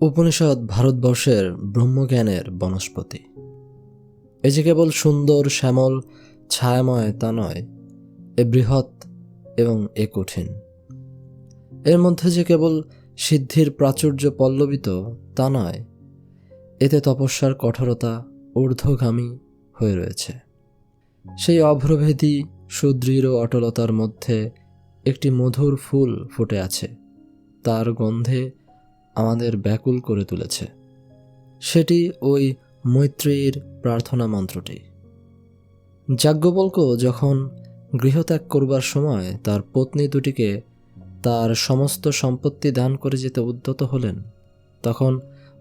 উপনিষদ ভারতবর্ষের ব্রহ্মজ্ঞানের বনস্পতি। এ যে কেবল সুন্দর শ্যামল ছায়াময় তা নয়, এ বৃহৎ এবং এ কঠিন। এর মধ্যে যে কেবল সিদ্ধির প্রাচুর্য পল্লবিত তা নয়, এতে তপস্যার কঠোরতা ঊর্ধ্বগামী হয়ে রয়েছে। সেই অভ্রভেদী সুদৃঢ় অটলতার মধ্যে একটি মধুর ফুল ফুটে আছে, তার গন্ধে আমাদের ব্যাকুল করে তুলেছে। সেটি ওই মৈত্রেয়ীর প্রার্থনা মন্ত্রটি। যাজ্ঞবল্ক্য যখন গৃহত্যাগ করবার সময় তার পত্নী দুটিকে তার সমস্ত সম্পত্তি দান করে যেতে উদ্যত হলেন, তখন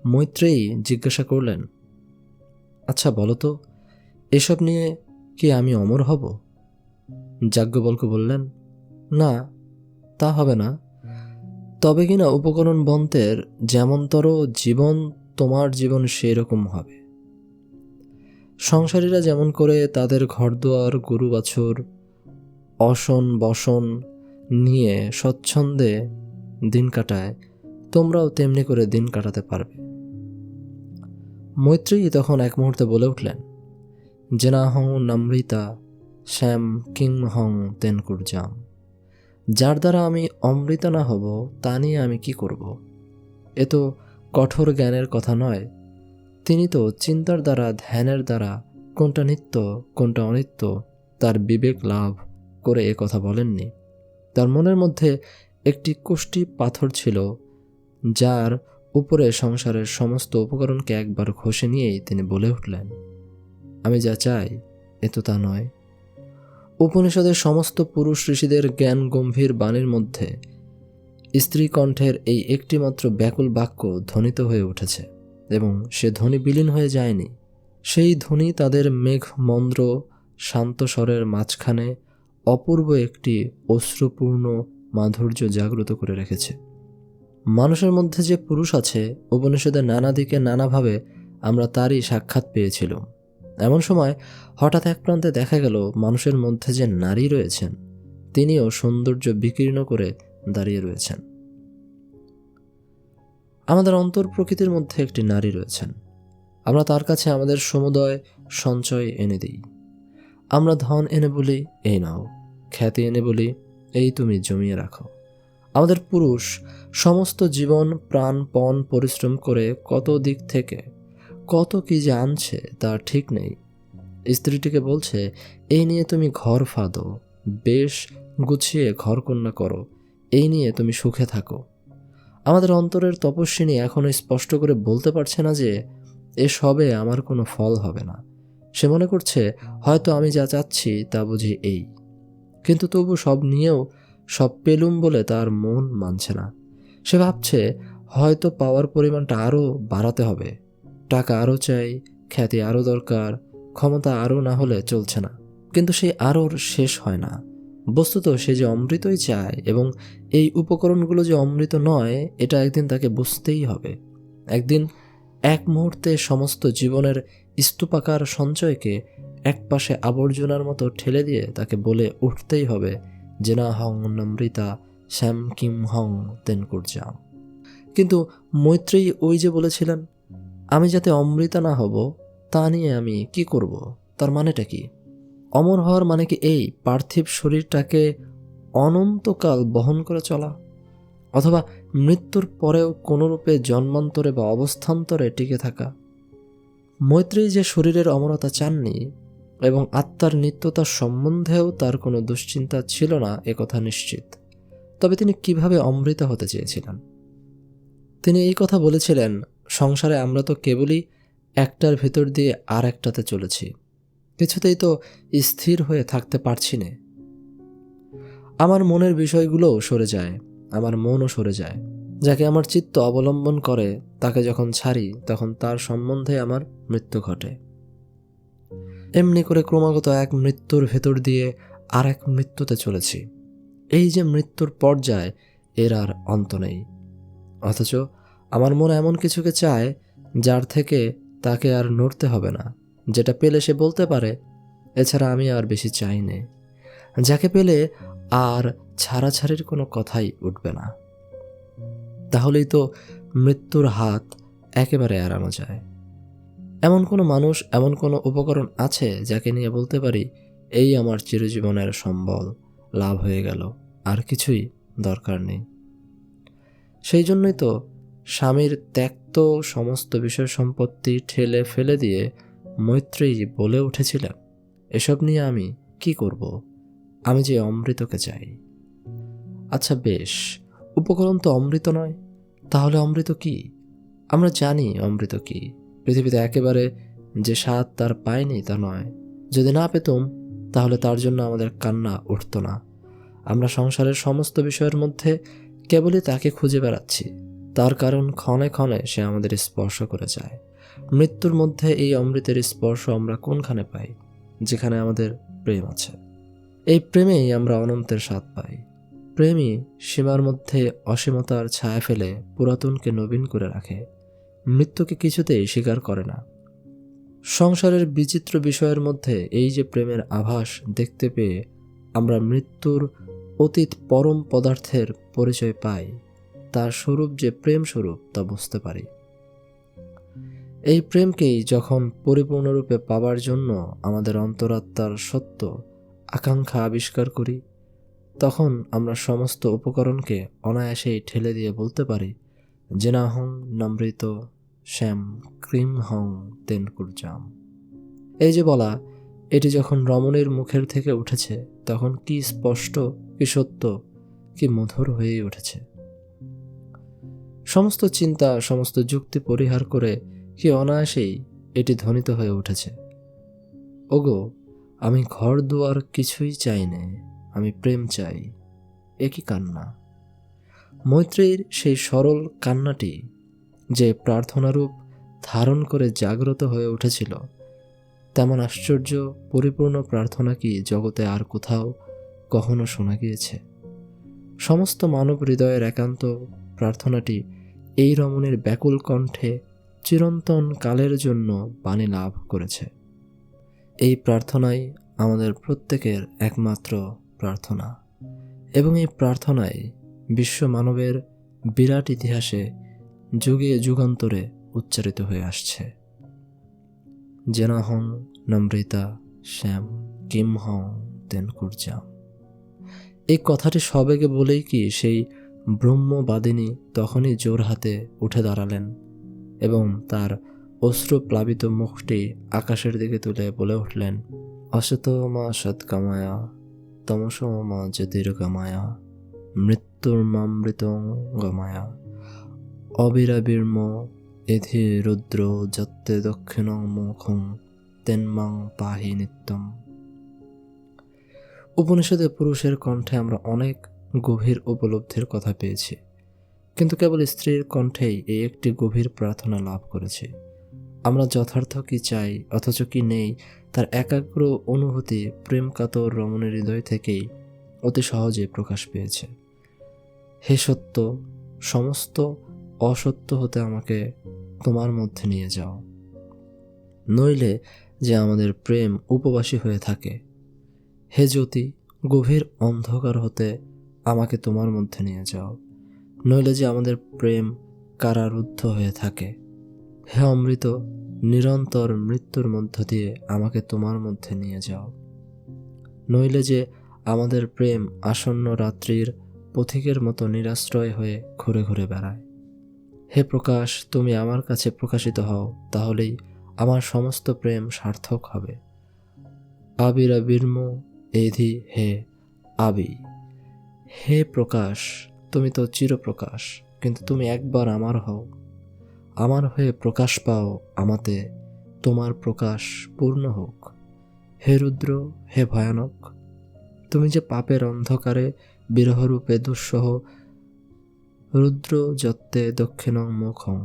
মৈত্রেয়ী জিজ্ঞাসা করলেন, আচ্ছা বলো তো, এসব নিয়ে কি আমি অমর হব? যাজ্ঞবল্ক্য বললেন, না, তা হবে না। তবে কিনা উপকরণ বন্তের যেমনতর জীবন তোমার জীবন সেই রকম হবে। সংসারীরা যেমন করে তাদের ঘরদুয়ার গরু বাছুর অসন বসন নিয়ে স্বচ্ছন্দে দিন কাটায়, তোমরাও তেমনি করে দিন কাটাতে পারবে। মৈত্রেয়ী তখন এক মুহূর্তে বলে উঠলেন, জেনাহং নামৃতা শ্যাম কিংহং তেনকুরজাম। যার দ্বারা আমি অমৃতা না হব তা নিয়ে আমি কি করব? এ তো কঠোর জ্ঞানের কথা নয়। তিনি তো চিন্তার দ্বারা ধ্যানের দ্বারা কোনটা নিত্য কোনটা অনিত্য তার বিবেক লাভ করে এ কথা বলেননি। তার মনের মধ্যে একটি কোষ্ঠী পাথর ছিল, যার উপরে সংসারের সমস্ত উপকরণকে একবার ঘষে নিয়েই তিনি বলে উঠলেন, আমি যা চাই এ তো তা নয়। উপনিষদের সমস্ত পুরুষ ঋষিদের জ্ঞান গম্ভীর বাণীর মধ্যে স্ত্রী কণ্ঠের এই একটিমাত্র ব্যাকুল বাক্য ধ্বনিত হয়ে উঠেছে, এবং সে ধ্বনি বিলীন হয়ে যায়নি। সেই ধ্বনি তাদের মেঘমন্দ্র শান্ত স্বরের মাঝখানে অপূর্ব একটি অশ্রুপূর্ণ মাধুর্য জাগ্রত করে রেখেছে। মানুষের মধ্যে যে পুরুষ আছে, উপনিষদের নানা দিকে নানাভাবে আমরা তারই সাক্ষাৎ পেয়েছিলাম। এমন সময় হঠাৎ এক প্রান্তে দেখা গেল মানুষের মধ্যে যে নারী রয়েছেন, তিনিও সৌন্দর্য বিকীর্ণ করে দাঁড়িয়ে রয়েছেন। আমাদের অন্তর প্রকৃতির মধ্যে একটি নারী রয়েছেন। আমরা তার কাছে আমাদের সমুদয় সঞ্চয় এনে দিই। আমরা ধন এনে বলি, এই নাও। খ্যাতি এনে বলি, এই তুমি জমিয়ে রাখো। আমাদের পুরুষ সমস্ত জীবন প্রাণপণ পরিশ্রম করে কত দিক থেকে কত কি যে আনছে তার ঠিক নেই। স্ত্রীটিকে বলছে, এই নিয়ে তুমি ঘর ফাঁদো, বেশ গুছিয়ে ঘরকন্যা করো, এই নিয়ে তুমি সুখে থাকো। আমাদের অন্তরের তপস্বিনী এখনো স্পষ্ট করে বলতে পারছে না যে এসবে আমার কোনো ফল হবে না। সে মনে করছে হয়তো আমি যা চাচ্ছি তা বুঝি এই, কিন্তু তবু সব নিয়েও সব পেলুম বলে তার মন মানছে না। সে ভাবছে হয়তো পাওয়ার পরিমাণটা আরও বাড়াতে হবে, টাকা আরও চাই, খ্যাতি আরও দরকার, ক্ষমতা আরও না হলে চলছে না। কিন্তু সেই আরোর শেষ হয় না। বস্তুত সে যে অমৃতই চায়, এবং এই উপকরণগুলো যে অমৃত নয় এটা একদিন তাকে বুঝতেই হবে। একদিন এক মুহূর্তে সমস্ত জীবনের স্তূপাকার সঞ্চয়কে একপাশে আবর্জনার মতো ঠেলে দিয়ে তাকে বলে উঠতেই হবে, জেনা হং নমৃতা শ্যাম কিম হং তেনকুরজাম। কিন্তু মৈত্রেয়ী ওই যে বলেছিলেন, আমি যাতে অমৃতা না হব তা নিয়ে আমি কি করব? তার মানেটা কি? অমর হওয়ার মানে কি এই পার্থিব শরীরটাকে অনন্তকাল বহন করে চলা, অথবা মৃত্যুর পরেও কোনোরূপে জন্মান্তরে বা অবস্থান্তরে টিকে থাকা? মৈত্রেয়ী যে শরীরের অমরতা চাননি এবং আত্মার নিত্যতা সম্বন্ধেও তার কোনো দুশ্চিন্তা ছিল না একথা নিশ্চিত। তবে তিনি কিভাবে অমৃতা হতে চেয়েছিলেন? তিনি এই কথা বলেছিলেন, সংসারে আমরা তো কেবলই একটার ভেতর দিয়ে আর একটাতে চলেছি, কিছুতেই তো স্থির হয়ে থাকতে পারছি না। আমার মনের বিষয়গুলোও সরে যায়, আমার মনও সরে যায়। যাকে আমার চিত্ত অবলম্বন করে তাকে যখন ছাড়ি তখন তার সম্বন্ধে আমার মৃত্যু ঘটে। এমনি করে ক্রমাগত এক মৃত্যুর ভেতর দিয়ে আর এক মৃত্যুতে চলেছি। এই যে মৃত্যুর পর্যায়, এর আর অন্ত নেই। অথচ আমার মন এমন কিছুকে চায় যার থেকে তাকে আর নড়তে হবে না, যেটা পেলে সে বলতে পারে, এছাড়া আমি আর বেশি চাই না। যাকে পেলে আর ছাড়াছাড়ির কোনো কথাই উঠবে না। তাহলেই তো মৃত্যুর হাত একেবারে এড়ানো যায়। এমন কোনো মানুষ, এমন কোনো উপকরণ আছে যাকে নিয়ে বলতে পারি এই আমার চিরজীবনের সম্বল, লাভ হয়ে গেল, আর কিছুই দরকার নেই। সেই জন্যই তো স্বামীর ত্যক্ত সমস্ত বিষয় সম্পত্তি ঠেলে ফেলে দিয়ে মৈত্রেয়ী বলে উঠেছিলেন, এসব নিয়ে আমি কি করব, আমি যে অমৃতকে চাই। আচ্ছা বেশ, উপকরণ তো অমৃত নয়, তাহলে অমৃত কি? আমরা জানি অমৃত কি, পৃথিবীতে একেবারে যে স্বাদ তার পায়নি তা নয়। যদি না পেতুম তাহলে তার জন্য আমাদের কান্না উঠত না। আমরা সংসারের সমস্ত বিষয়ের মধ্যে কেবলই তাকে খুঁজে বেড়াচ্ছি, তার কারণ ক্ষণে ক্ষণে সে আমাদের স্পর্শ করে যায়। মৃত্যুর মধ্যে এই অমৃতের স্পর্শ আমরা কোনখানে পাই? যেখানে আমাদের প্রেম আছে। এই প্রেমেই আমরা অনন্তের স্বাদ পাই। প্রেমই সীমার মধ্যে অসীমতার ছায়া ফেলে পুরাতনকে নবীন করে রাখে, মৃত্যুকে কিছুতেই স্বীকার করে না। সংসারের বিচিত্র বিষয়ের মধ্যে এই যে প্রেমের আভাস দেখতে পেয়ে আমরা মৃত্যুর অতীত পরম পদার্থের পরিচয় পাই, তার স্বরূপ যে প্রেম স্বরূপ তা বুঝতে পারি। এই প্রেমকেই যখন পরিপূর্ণরূপে পাবার জন্য আমাদের অন্তরাত্মার সত্য আকাঙ্ক্ষা আবিষ্কার করি, তখন আমরা সমস্ত উপকরণকে অনায়াসেই ঠেলে দিয়ে বলতে পারি, জেনাহং নমৃত শ্যাম ক্রিম হং তেনকুরজাম। এই যে বলা, এটি যখন রমণীর মুখের থেকে উঠেছে তখন কি স্পষ্ট, কি সত্য, কি মধুর হয়েই উঠেছে। সমস্ত চিন্তা, সমস্ত যুক্তি পরিহার করে কি অনায়াসেই এটি ধ্বনিত হয়ে উঠেছে, ওগো আমি ঘর দুয়ার কিছুই চাই নে, আমি প্রেম চাই। একই কান্না। মৈত্রেয়ীর সেই সরল কান্নাটি যে প্রার্থনারূপ ধারণ করে জাগ্রত হয়ে উঠেছিল, তেমন আশ্চর্য পরিপূর্ণ প্রার্থনা কি জগতে আর কোথাও কখনো শোনা গিয়েছে? সমস্ত মানব হৃদয়ের একান্ত প্রার্থনাটি এই রমণীর ব্যাকুল কণ্ঠে চিরন্তন কালের জন্য বাণী লাভ করেছে। এই প্রার্থনাই আমাদের প্রত্যেকের একমাত্র প্রার্থনা, এবং এই প্রার্থনাই বিশ্ব মানবের বিরাট ইতিহাসে যুগে যুগান্তরে উচ্চারিত হয়ে আসছে। জেনাহং নমৃতা শ্যাম কিম হং তেনকুরজাম। এই কথাটি সবেগে বলেই কি সেই ব্রহ্মবাদিনী তখনই জোর হাতে উঠে দাঁড়ালেন এবং তার অশ্রুপ্লাবিত মুখটি আকাশের দিকে তুলে বলে উঠলেন, অসতমা সৎকামায়া তমসমা জ্যোতির্গমায়া মৃত্যুর্মামৃতং গমায়া অবিরাবির্ম এধি রুদ্র যত্তে দক্ষিণং মুখং তেন্মাং পাহি নিত্যম। উপনিষদে পুরুষের কণ্ঠে আমরা অনেক গভীর উপলব্ধির কথা পেয়েছি, কিন্তু কেবল স্ত্রীর কণ্ঠেই এই একটি গভীর প্রার্থনা লাভ করেছি। আমরা যথার্থ কি চাই অথচ কি নেই তার একাগ্র অনুভূতি প্রেমকাতর রমণীর হৃদয় থেকেই অতি সহজে প্রকাশ পেয়েছে। হে সত্য, সমস্ত অসত্য হতে আমাকে তোমার মধ্যে নিয়ে যাও, নইলে যে আমাদের প্রেম উপবাসী হয়ে থাকে। হে জ্যোতি, গভীর অন্ধকার হতে আমাকে তোমার মধ্যে নিয়ে যাও, নইলে যে আমাদের প্রেম কারারুদ্ধ হয়ে থাকে। হে অমৃত, নিরন্তর মৃত্যুর মধ্য দিয়ে আমাকে তোমার মধ্যে নিয়ে যাও, নইলে যে আমাদের প্রেম আসন্ন রাত্রির পথিকের মতো নিরাশ্রয় হয়ে ঘুরে ঘুরে বেড়ায়। হে প্রকাশ, তুমি আমার কাছে প্রকাশিত হও, তাহলেই আমার সমস্ত প্রেম সার্থক হবে। আবিরাবির্ম এধি হে আবি। হে প্রকাশ, তুমি তো চিরপ্রকাশ, কিন্তু তুমি একবার আমার হও, আমার হয়ে প্রকাশ পাও আমাতে, তোমার প্রকাশ পূর্ণ হোক। হে রুদ্র, হে ভয়ানক, তুমি যে পাপের অন্ধকারে বিরহরূপে দুঃসহ রুদ্র যত্তে দক্ষিণং মুখং,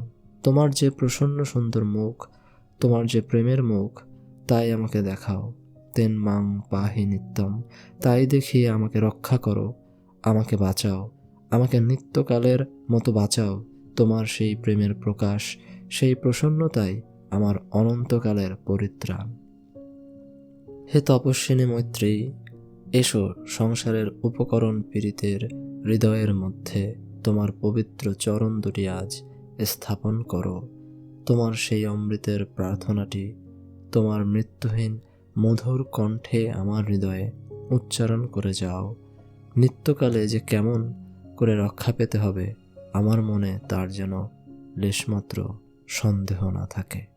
তোমার যে প্রসন্ন সুন্দর মুখ, তোমার যে প্রেমের মুখ, তাই আমাকে দেখাও। তেন মাং পাহি নিত্যম, তাই দেখিয়ে আমাকে রক্ষা করো, আমাকে বাঁচাও, আমাকে নিত্যকালের মতো বাঁচাও। তোমার সেই প্রেমের প্রকাশ, সেই প্রসন্নতাই আমার অনন্তকালের পরিত্রাণ। হে তপস্বিনী মৈত্রেয়ী, এসো সংসারের উপকরণ পীড়িতের হৃদয়ের মধ্যে তোমার পবিত্র চরণ দুটি আজ স্থাপন করো। তোমার সেই অমৃতের প্রার্থনাটি তোমার মৃত্যুহীন মধুর কণ্ঠে আমার হৃদয়ে উচ্চারণ করে যাও। নিত্যকালে যে কেমন করে রক্ষা পেতে হবে আমার মনে তার যেন লেশমাত্র সন্দেহ না থাকে।